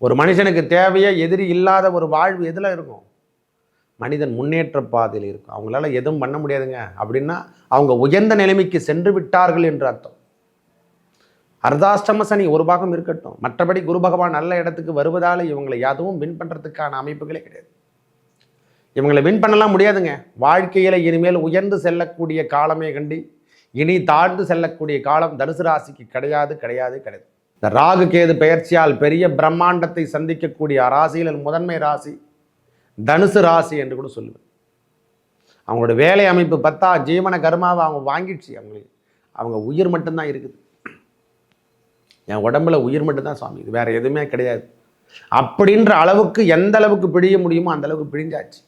ஒரு மனுஷனுக்கு தேவையே எதிரி இல்லாத ஒரு வாழ்வு எதில் இருக்கும்? மனிதன் முன்னேற்ற பாதையில் இருக்கும். அவங்களால எதுவும் பண்ண முடியாதுங்க அப்படின்னா அவங்க உயர்ந்த நிலைமைக்கு சென்று விட்டார்கள் என்று அர்த்தம். அர்த்தாஷ்டம சனி ஒரு பாகம் இருக்கட்டும், மற்றபடி குரு பகவான் நல்ல இடத்துக்கு வருவதால் இவங்களை எதுவும் வின் பண்ணுறதுக்கான அமைப்புகளே கிடையாது. இவங்களை வின் பண்ணலாம் முடியாதுங்க. வாழ்க்கையில் இனிமேல் உயர்ந்து செல்லக்கூடிய காலமே கண்டி இனி தாழ்ந்து செல்லக்கூடிய காலம் தனுசு ராசிக்கு கிடையாது கிடையாது கிடையாது. இந்த ராகு கேது பெயர்ச்சியால் பெரிய பிரம்மாண்டத்தை சந்திக்கக்கூடிய ராசியில் முதன்மை ராசி தனுசு ராசி என்று கூட சொல்லுவேன். அவங்களோட வேலை அமைப்பு பார்த்தா ஜீவன கர்மாவை அவங்க வாங்கிடுச்சு. அவங்க உயிர் மட்டும்தான் இருக்குது. என் உடம்புல உயிர் மட்டும்தான் சுவாமி, இது வேற எதுவுமே கிடையாது அப்படின்ற அளவுக்கு எந்த அளவுக்கு பிழிய முடியுமோ அந்த அளவுக்கு பிழிஞ்சாச்சு.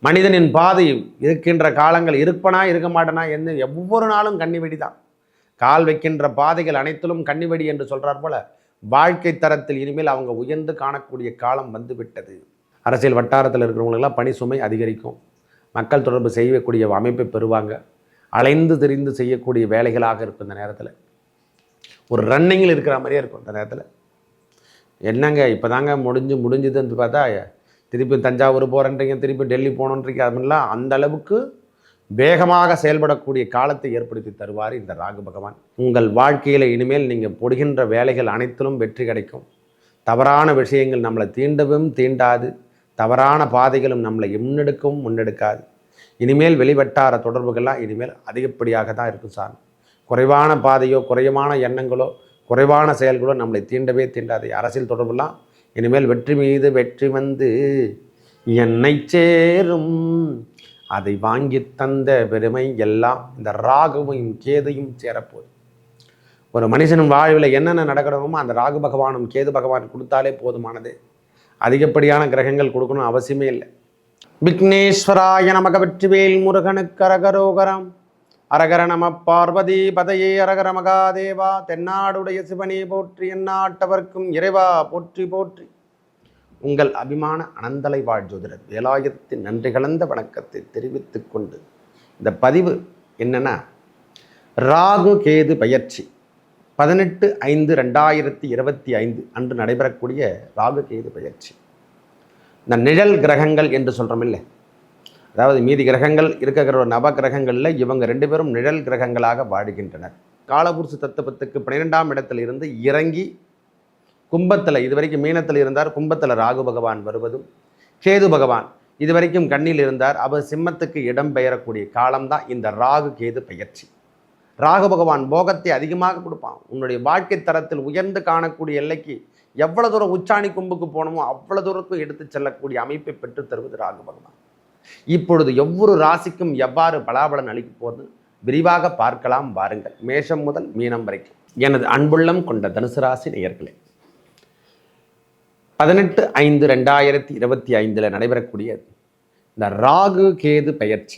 மனிதனின் பாதை இருக்கின்ற காலங்கள் இருப்பனா இருக்க மாட்டேனா என்று ஒவ்வொரு நாளும் கன்னிவெடி தான். கால் வைக்கின்ற பாதைகள் அனைத்திலும் கன்னிவெடி என்று சொல்கிறார் போல வாழ்க்கை தரத்தில் இனிமேல் அவங்க உயர்ந்து காணக்கூடிய காலம் வந்து விட்டது. அரசியல் வட்டாரத்தில் இருக்கிறவங்களுக்கெல்லாம் பணி சுமை அதிகரிக்கும். மக்கள் தொடர்பு செய்யக்கூடிய அமைப்பை பெறுவாங்க. அலைந்து திரிந்து செய்யக்கூடிய வேலைகளாக இருக்கும். இந்த நேரத்தில் ஒரு ரன்னிங்கில் இருக்கிற மாதிரியே இருக்கும். இந்த நேரத்தில் என்னங்க இப்போ தாங்க முடிஞ்சுதுன்னு பார்த்தா திருப்பி தஞ்சாவூர் போகிறன்றீங்க, திருப்பி டெல்லி போகணுன்றீங்க. அப்படின்லாம் அந்த அளவுக்கு வேகமாக செயல்படக்கூடிய காலத்தை ஏற்படுத்தி தருவார் இந்த ராகு பகவான். உங்கள் வாழ்க்கையில் இனிமேல் நீங்கள் போடுகின்ற வேலைகள் அனைத்திலும் வெற்றி கிடைக்கும். தவறான விஷயங்கள் நம்மளை தீண்டவும் தீண்டாது, தவறான பாதைகளும் நம்மளை முன்னெடுக்காது. இனிமேல் வெளிவட்டார தொடர்புகள்லாம் இனிமேல் அதிகப்படியாக தான் இருக்கும் சார். குறைவான பாதையோ குறைவான எண்ணங்களோ குறைவான செயல்களோ நம்மளை தீண்டவே தீண்டாது. அரசியல் தொடர்புலாம் இனிமேல் வெற்றி மீது வெற்றி வந்து என்னை சேரும், அதை வாங்கி தந்த பெருமை எல்லாம் இந்த ராகுவையும் கேதையும் சேரப்போகுது. ஒரு மனுஷனும் வாழ்வில் என்னென்ன நடக்கணுமோ அந்த ராகு பகவானும் கேது பகவான் கொடுத்தாலே போதுமானது. அதிகப்படியான கிரகங்கள் கொடுக்கணும் அவசியமே இல்லை. விக்னேஸ்வராய நமக வெற்றிவேல் முருகனுக்கு அரகரோகரம். அரகர நம பார்வதி பதையே அரகர மகாதேவா. தென்னாடுடைய சிவனே போற்றி, எந்நாட்டவர்க்கும் இறைவா போற்றி போற்றி. உங்கள் அபிமான அனந்தலை வாழ் ஜோதிடர் வேலாயுதத்தின் நன்றி கலந்த வணக்கத்தை தெரிவித்துக் கொண்டு இந்த பதிவு என்னன்னா, ராகு கேது பயிற்சி 18/5/2025 அன்று நடைபெறக்கூடிய ராகு கேது பயிற்சி. இந்த நிழல் கிரகங்கள் என்று சொல்கிறோம் இல்லை, அதாவது மீதி கிரகங்கள் இருக்கிற நவ கிரகங்களில் இவங்க 2 பேரும் நிழல் கிரகங்களாக வாழுகின்றனர். காலபுருஷ தத்துவத்துக்கு 12ஆம் இடத்தில் இருந்து இறங்கி கும்பத்தில், இதுவரைக்கும் மீனத்தில் இருந்தார், கும்பத்தில் ராகு பகவான் வருவதும், கேது பகவான் இதுவரைக்கும் கண்ணில் இருந்தார், அவர் சிம்மத்துக்கு இடம் பெயரக்கூடிய காலம்தான் இந்த ராகு கேது பயிற்சி. ராகு பகவான் போகத்தை அதிகமாக கொடுப்பான். உன்னுடைய வாழ்க்கை தரத்தில் உயர்ந்து காணக்கூடிய எல்லைக்கு எவ்வளவு தூரம் உச்சாணி கொம்புக்கு போகணுமோ அவ்வளவு தூரத்துக்கும் எடுத்து செல்லக்கூடிய அமைப்பை பெற்று தருவது ராகு பகவான். இப்பொழுது ஒவ்வொரு ராசிக்கும் எவ்வாறு பலாபலன் அளிக்க போது விரிவாக பார்க்கலாம் வாருங்கள். மேஷம் முதல் மீனம் வரைக்கும் எனது அன்புள்ளம் கொண்ட தனுசு ராசி நேயர்களே, 18/5/2025 நடைபெறக்கூடிய இந்த ராகு கேது பயிற்சி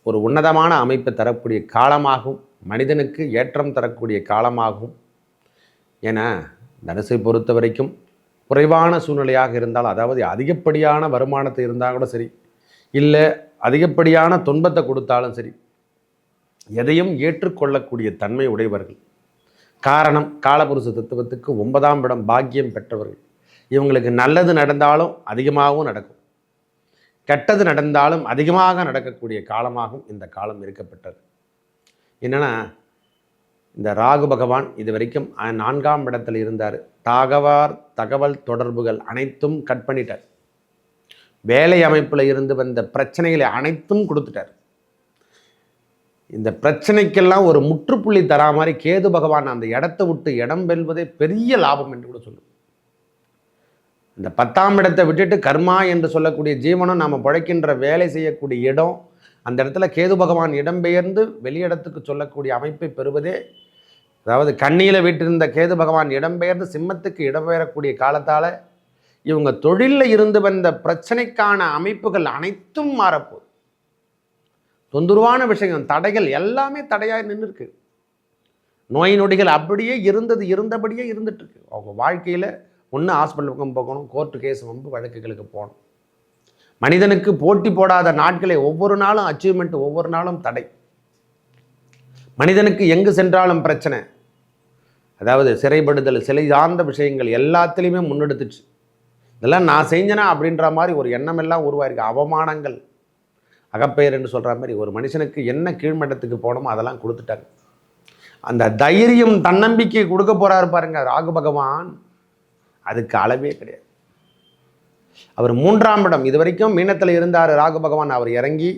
ஒரு உன்னதமான அமைப்பை தரக்கூடிய காலமாகவும் மனிதனுக்கு ஏற்றம் தரக்கூடிய காலமாகவும். என தனுசை பொறுத்த வரைக்கும் குறைவான சூழ்நிலையாக இருந்தால், அதாவது அதிகப்படியான வருமானத்தை இருந்தால் கூட சரி, இல்லை அதிகப்படியான துன்பத்தை கொடுத்தாலும் சரி, எதையும் ஏற்றுக்கொள்ளக்கூடிய தன்மை உடையவர்கள். காரணம், காலபுருஷ தத்துவத்துக்கு 9ஆம் இடம் பாக்கியம் பெற்றவர்கள். இவங்களுக்கு நல்லது நடந்தாலும் அதிகமாகவும் நடக்கும், கெட்டது நடந்தாலும் அதிகமாக நடக்கக்கூடிய காலமாகவும் இந்த காலம் இருக்கப்பட்டது. என்னென்னா, இந்த ராகு பகவான் இது வரைக்கும் 4ஆம் இடத்தில் இருந்தார். தகவல் தொடர்புகள் அனைத்தும் கட் பண்ணிட்டார். வேலை அமைப்பில் இருந்து வந்த பிரச்சனைகளை அனைத்தும் கொடுத்துட்டார். இந்த பிரச்சனைக்கெல்லாம் ஒரு முற்றுப்புள்ளி தரா மாதிரி கேது பகவான் அந்த இடத்தை விட்டு இடம் வெல்வதே பெரிய லாபம் என்று கூட சொல்லுவோம். இந்த 10ஆம் இடத்தை விட்டுட்டு கர்மா என்று சொல்லக்கூடிய ஜீவனம் நாம் பிழைக்கின்ற வேலை செய்யக்கூடிய இடம், அந்த இடத்துல கேது பகவான் இடம்பெயர்ந்து வெளியிடத்துக்கு சொல்லக்கூடிய அமைப்பை பெறுவதே, அதாவது கண்ணியில் வீட்டிருந்த கேது பகவான் இடம்பெயர்ந்து சிம்மத்துக்கு இடம்பெயரக்கூடிய காலத்தால் இவங்க தொழிலில் இருந்து வந்த பிரச்சனைக்கான அமைப்புகள் அனைத்தும் மாறப்போகுது. தொந்தரவான விஷயம், தடைகள் எல்லாமே தடையாக நின்றுருக்கு. நோய் நொடிகள் அப்படியே இருந்தபடியே இருந்துட்டு இருக்கு. அவங்க வாழ்க்கையில் ஒன்று ஹாஸ்பிட்டலுக்கும் போகணும், கோர்ட்டு கேஸ் வம்பு வழக்குகளுக்கு போகணும். மனிதனுக்கு போட்டி போடாத நாட்களை ஒவ்வொரு நாளும் அச்சீவ்மெண்ட், ஒவ்வொரு நாளும் தடை. மனிதனுக்கு எங்கு சென்றாலும் பிரச்சனை. அதாவது சிறைப்படுதல், சிலை சார்ந்த விஷயங்கள் எல்லாத்துலேயுமே முன்னெடுத்துச்சு. இதெல்லாம் நான் செஞ்சேனா அப்படின்ற மாதிரி ஒரு எண்ணம் எல்லாம் உருவாயிருக்கு. அவமானங்கள், அகப்பெயர் என்று சொல்கிற மாதிரி ஒரு மனுஷனுக்கு என்ன கீழ்மட்டத்துக்கு போகணுமோ அதெல்லாம் கொடுத்துட்டாங்க. அந்த தைரியம், தன்னம்பிக்கை கொடுக்க போகிறாரு பாருங்க ராகு பகவான், அதுக்கு அளவே கிடையாது. அவர் 3ஆம் இடம், இது வரைக்கும் மீனத்தில் இருந்தார் ராகு பகவான். அவர் இறங்கி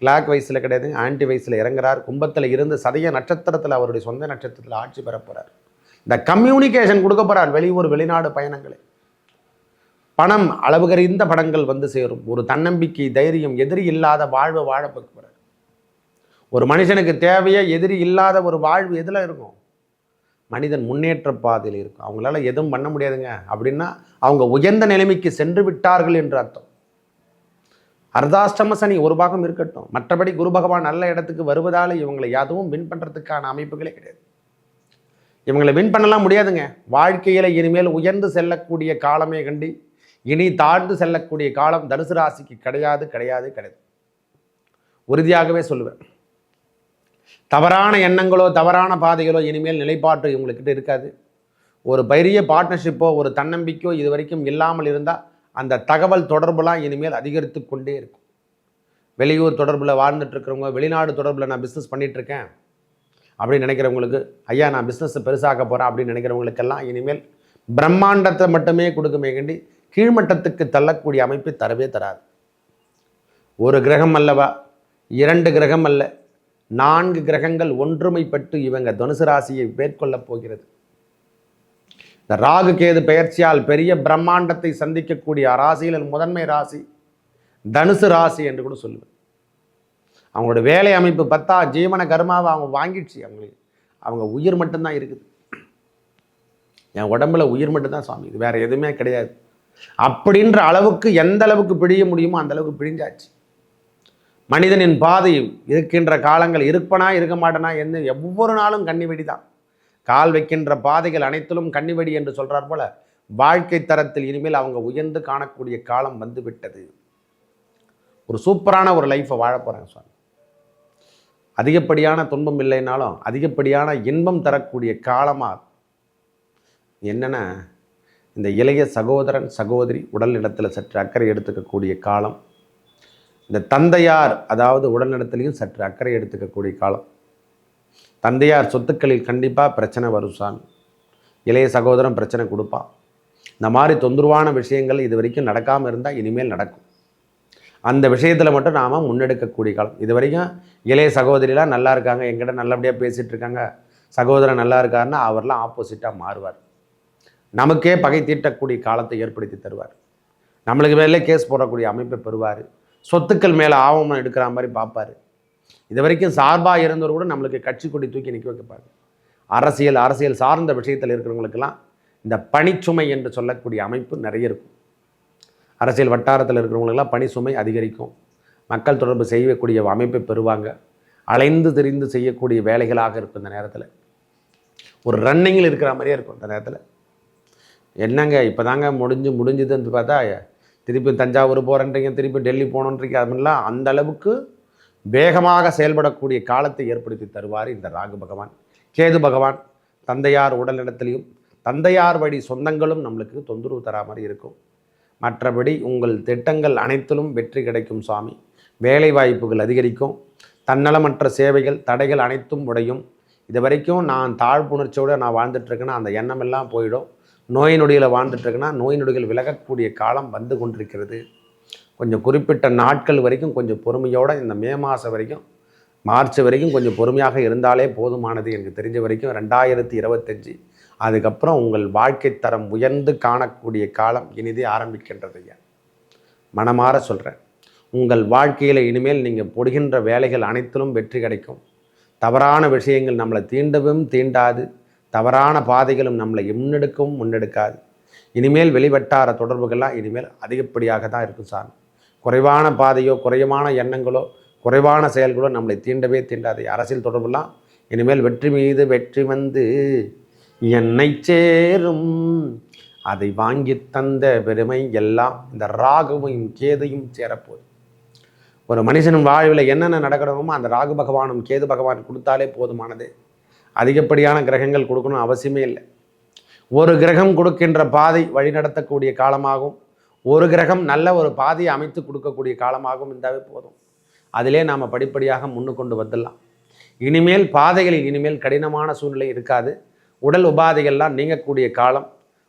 கிளாக் வயசில் கிடையாது, ஆன்டி வயசில் இறங்குறார். கும்பத்தில் இருந்து சதய நட்சத்திரத்தில், அவருடைய சொந்த நட்சத்திரத்தில் ஆட்சி பெற போகிறார். இந்த கம்யூனிகேஷன் கொடுக்க போகிறார். வெளியூர் வெளிநாடு பயணங்களை, பணம், அளவுகறிந்த படங்கள் வந்து சேரும். ஒரு தன்னம்பிக்கை, தைரியம், எதிரி இல்லாத வாழ்வு வாழ போகிறார். ஒரு மனுஷனுக்கு தேவையே எதிரி இல்லாத ஒரு வாழ்வு எதில் இருக்கும்? மனிதன் முன்னேற்ற பாதையில் இருக்கும். அவங்களால எதுவும் பண்ண முடியாதுங்க அப்படின்னா அவங்க உயர்ந்த நிலைமைக்கு சென்று விட்டார்கள் என்று அர்த்தம். அர்த்தாஷ்டம சனி ஒரு பாகம் இருக்கட்டும், மற்றபடி குரு பகவான் நல்ல இடத்துக்கு வருவதால் இவங்களை எதுவும் வின் பண்ணுறதுக்கான அமைப்புகளே கிடையாது. இவங்களை வின் பண்ணலாம் முடியாதுங்க. வாழ்க்கையில் இனிமேல் உயர்ந்து செல்லக்கூடிய காலமே கண்டி இனி தாழ்ந்து செல்லக்கூடிய காலம் தனுசு ராசிக்கு கிடையாது கிடையாது கிடையாது. உறுதியாகவே சொல்லுவேன். தவறான எண்ணங்களோ தவறான பாதைகளோ இனிமேல் நிலைப்பாட்டு இவங்கக்கிட்ட இருக்காது. ஒரு பெரிய பார்ட்னர்ஷிப்போ ஒரு தன்னம்பிக்கையோ இது வரைக்கும் இல்லாமல் இருந்தால் அந்த தகவல் தொடர்புலாம் இனிமேல் அதிகரித்து கொண்டே இருக்கும். வெளியூர் தொடர்பில் வாழ்ந்துட்டு இருக்கிறவங்க, வெளிநாடு தொடர்பில் நான் பிஸ்னஸ் பண்ணிகிட்ருக்கேன் அப்படின்னு நினைக்கிறவங்களுக்கு, ஐயா நான் பிஸ்னஸை பெருசாக்க போகிறேன் அப்படின்னு நினைக்கிறவங்களுக்கெல்லாம் இனிமேல் பிரம்மாண்டத்தை மட்டுமே கொடுக்குமே கண்டி கீழ்மட்டத்துக்கு தள்ளக்கூடிய அமைப்பு தரவே தராது. ஒரு கிரகம் அல்லவா, 2 கிரகம் அல்ல, 4 கிரகங்கள் ஒன்றுமைப்பட்டு இவங்க தனுசு ராசியை மேற்கொள்ளப் போகிறது. இந்த ராகு கேது பெயர்ச்சியால் பெரிய பிரம்மாண்டத்தை சந்திக்கக்கூடிய ராசியில் முதன்மை ராசி தனுசு ராசி என்று கூட சொல்லுவேன். அவங்களோட வேலை அமைப்பு பார்த்தா ஜீவன கர்மாவை அவங்க வாங்கிடுச்சு. அவங்க உயிர் மட்டும்தான் இருக்குது. என் உடம்புல உயிர் மட்டும்தான் சுவாமி, இது வேற எதுவுமே கிடையாது அப்படின்ற அளவுக்கு எந்த அளவுக்கு பிழிய முடியுமோ அந்த அளவுக்கு பிழிஞ்சாச்சு. மனிதனின் பாதை இருக்கின்ற காலங்கள் இருப்பனா இருக்க மாட்டேனா என்று ஒவ்வொரு நாளும் கன்னிவெடி தான். கால் வைக்கின்ற பாதைகள் அனைத்திலும் கன்னிவெடி என்று சொல்கிறார் போல வாழ்க்கை தரத்தில் இனிமேல் அவங்க உயர்ந்து காணக்கூடிய காலம் வந்து விட்டது. ஒரு சூப்பரான ஒரு லைஃப்பை வாழ போகிறாங்க சுவாமி. அதிகப்படியான துன்பம் இல்லைனாலும் அதிகப்படியான இன்பம் தரக்கூடிய காலமாக என்னென்னா, இந்த இளைய சகோதரன் சகோதரி உடல் இடத்துல சற்று அக்கறை எடுத்துக்கக்கூடிய காலம். இந்த தந்தையார் அதாவது உடல்நலத்திலையும் சற்று அக்கறை எடுத்துக்கக்கூடிய காலம். தந்தையார் சொத்துக்களில் கண்டிப்பாக பிரச்சனை வரும் சாமி. இளைய சகோதரன் பிரச்சனை கொடுப்பான். இந்த மாதிரி தொந்தரவான விஷயங்கள் இது வரைக்கும் நடக்காமல் இருந்தால் இனிமேல் நடக்கும். அந்த விஷயத்தில் மட்டும் நாம் முன்னெடுக்கக்கூடிய காலம். இது வரைக்கும் இளைய சகோதரிலாம் நல்லா இருக்காங்க, எங்கிட்ட நல்லபடியாக பேசிகிட்டு இருக்காங்க, சகோதரன் நல்லா இருக்காருன்னா அவர்லாம் ஆப்போசிட்டாக மாறுவார். நமக்கே பகை தீட்டக்கூடிய காலத்தை ஏற்படுத்தி தருவார். நம்மளுக்கு மேலே கேஸ் போடக்கூடிய அமைப்பை பெறுவார். சொத்துக்கள் மேலே ஆவணம் எடுக்கிற மாதிரி பார்ப்பார். இது வரைக்கும் சார்பாக இருந்தவர் கூட நம்மளுக்கு கட்சி கொடி தூக்கி நிற்க வைப்பார். அரசியல் சார்ந்த விஷயத்தில் இருக்கிறவங்களுக்கெல்லாம் இந்த பணிச்சுமை என்று சொல்லக்கூடிய அமைப்பு நிறைய இருக்கும். அரசியல் வட்டாரத்தில் இருக்கிறவங்களுக்கெல்லாம் பணி சுமை அதிகரிக்கும். மக்கள் தொடர்பு செய்யக்கூடிய அமைப்பை பெறுவாங்க. அலைந்து திரிந்து செய்யக்கூடிய வேலைகளாக இருக்கும். இந்த நேரத்தில் ஒரு ரன்னிங்கில் இருக்கிற மாதிரியே இருக்கும். இந்த நேரத்தில் என்னங்க இப்போ தாங்க முடிஞ்சுதுன்னு பார்த்தா திருப்பி தஞ்சாவூர் போகிறேன்றீங்க, திருப்பி டெல்லி போகணுன்றீங்க, அப்படின்லாம் அந்த அளவுக்கு வேகமாக செயல்படக்கூடிய காலத்தை ஏற்படுத்தி தருவார் இந்த ராகு பகவான். கேது பகவான் தந்தையார் உடல்நலத்திலையும் தந்தையார் வழி சொந்தங்களும் நம்மளுக்கு தொந்தரவு தரா மாதிரி இருக்கும். மற்றபடி உங்கள் திட்டங்கள் அனைத்திலும் வெற்றி கிடைக்கும் சுவாமி. வேலை வாய்ப்புகள் அதிகரிக்கும். தன்னலமற்ற சேவைகள் தடைகள் அனைத்தும் உடையும். இது வரைக்கும் நான் தாழ்ப்புணர்ச்சியோடு நான் வாழ்ந்துட்டுருக்கேன்னா அந்த எண்ணமெல்லாம் போயிடும். நோய் நொடியில் வாழ்ந்துட்டுருக்கேன்னா நோய் நொடிகள் விலகக்கூடிய காலம் வந்து கொண்டிருக்கிறது. கொஞ்சம் குறிப்பிட்ட நாட்கள் வரைக்கும் கொஞ்சம் பொறுமையோடு இந்த மே மாதம் வரைக்கும் மார்ச் வரைக்கும் கொஞ்சம் பொறுமையாக இருந்தாலே போதுமானது. எனக்கு தெரிஞ்ச வரைக்கும் 2025 அதுக்கப்புறம் உங்கள் வாழ்க்கை தரம் உயர்ந்து காணக்கூடிய காலம் இனிதே ஆரம்பிக்கின்றது. ஐயா மனமாற சொல்கிறேன். உங்கள் வாழ்க்கையில் இனிமேல் நீங்கள் போடுகின்ற வேலைகள் அனைத்திலும் வெற்றி கிடைக்கும். தவறான விஷயங்கள் நம்மளை தீண்டவும் தீண்டாது. தவறான பாதைகளும் நம்மளை முன்னெடுக்காது. இனிமேல் வெளிவட்டார தொடர்புகள்லாம் இனிமேல் அதிகப்படியாக தான் இருக்கும் சார். குறைவான பாதையோ குறைவான எண்ணங்களோ குறைவான செயல்களோ நம்மளை தீண்டவே தீண்டாது. அரசியல் தொடர்புலாம் இனிமேல் வெற்றி மீது வெற்றி வந்து என்னை சேரும், அதை வாங்கி தந்த பெருமை எல்லாம் இந்த ராகுவையும் கேதையும் சேரப்போகுது. ஒரு மனுஷனும் வாழ்வில் என்னென்ன நடக்கணுமோ அந்த ராகு பகவானும் கேது பகவான் கொடுத்தாலே போதுமானது. அதிகப்படியான கிரகங்கள் கொடுக்கணும் அவசியமே இல்லை. ஒரு கிரகம் கொடுக்கின்ற பாதை வழிநடத்தக்கூடிய காலமாகவும், ஒரு கிரகம் நல்ல ஒரு பாதையை அமைத்து கொடுக்கக்கூடிய காலமாகவும் இருந்தாவே போதும். அதிலே நாம் படிப்படியாக முன்னுக்கொண்டு வந்துடலாம். இனிமேல் பாதைகளில் இனிமேல் கடினமான சூழ்நிலை இருக்காது. உடல் உபாதைகள்லாம் நீங்கக்கூடிய காலம்.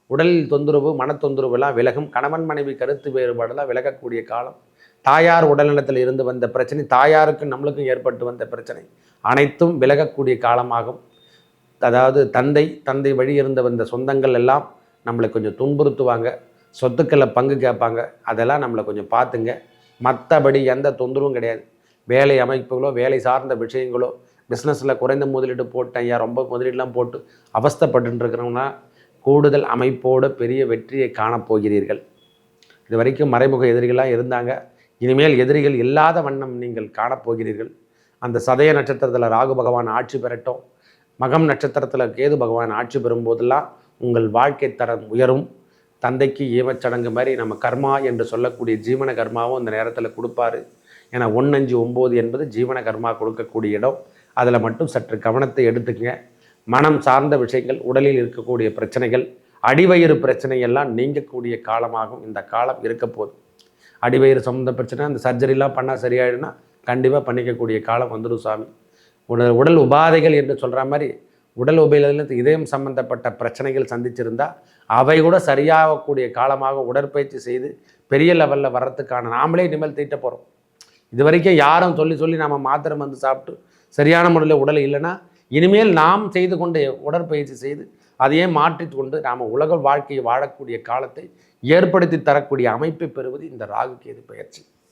உடலில் தொந்தரவு, மன தொந்தரவுலாம் விலகும். கணவன் மனைவி கருத்து வேறுபாடெல்லாம் விலகக்கூடிய காலம். தாயார் உடல்நலத்தில் இருந்து வந்த பிரச்சனை, தாயாருக்கும் நம்மளுக்கும் ஏற்பட்டு வந்த பிரச்சனை அனைத்தும் விலகக்கூடிய காலமாகும். அதாவது தந்தை வழி இருந்து வந்த சொந்தங்கள் எல்லாம் நம்மளை கொஞ்சம் துன்புறுத்துவாங்க, சொத்துக்களை பங்கு கேட்பாங்க. அதெல்லாம் நம்மளை கொஞ்சம் பார்த்துங்க. மற்றபடி எந்த தொந்தரவும் கிடையாது. வேலை அமைப்புகளோ, வேலை சார்ந்த விஷயங்களோ, பிஸ்னஸில் குறைந்த முதலீடு போட்டேன் ஐயா, ரொம்ப முதலீடெலாம் போட்டு அவஸ்தைப்பட்டுருக்கிறோம்னா கூடுதல் அமைப்போடு பெரிய வெற்றியை காணப்போகிறீர்கள். இது வரைக்கும் மறைமுக எதிரிகளாக இருந்தாங்க. இனிமேல் எதிரிகள் இல்லாத வண்ணம் நீங்கள் காணப்போகிறீர்கள். அந்த சதய நட்சத்திரத்தில் ராகு பகவான் ஆட்சி பெறட்டும், மகம் நட்சத்திரத்தில் கேது பகவான் ஆட்சி பெறும்போதெல்லாம் உங்கள் வாழ்க்கை தரம் உயரும். தந்தைக்கு ஈமச்சடங்கு மாதிரி நம்ம கர்மா என்று சொல்லக்கூடிய ஜீவன கர்மாவும் அந்த நேரத்தில் கொடுப்பாரு. ஏன்னா 1, 5, 9 என்பது ஜீவன கர்மா கொடுக்கக்கூடிய இடம். அதில் மட்டும் சற்று கவனத்தை எடுத்துக்கங்க. மனம் சார்ந்த விஷயங்கள், உடலில் இருக்கக்கூடிய பிரச்சனைகள், அடிவயிறு பிரச்சனையெல்லாம் நீங்கக்கூடிய காலமாகும் இந்த காலம் இருக்க போகுது. அடிவயிறு சம்மந்த பிரச்சனை, அந்த சர்ஜரிலாம் பண்ணால் சரியாயிடுனா கண்டிப்பாக பண்ணிக்கக்கூடிய காலம் வந்துடும் சாமி. உடல் உபாதைகள் என்று சொல்கிற மாதிரி உடல் உபாதைகள், இதயம் சம்பந்தப்பட்ட பிரச்சனைகள் சந்திச்சிருந்தால் அவை கூட சரியாகக்கூடிய காலமாக உடற்பயிற்சி செய்து பெரிய லெவலில் வர்றதுக்கான நாமளே இனிமேல் தீட்ட போகிறோம். இது வரைக்கும் யாரும் சொல்லி நம்ம மாத்திரை வந்து சாப்பிட்டு சரியான முறையில் உடல் இல்லைன்னா இனிமேல் நாம் செய்து கொண்டு உடற்பயிற்சி செய்து அதையே மாற்றிக் கொண்டு நாம் உலக வாழ்க்கையை வாழக்கூடிய காலத்தை ஏற்படுத்தி தரக்கூடிய அமைப்பை பெறுவது இந்த ராகு கேது பயிற்சி.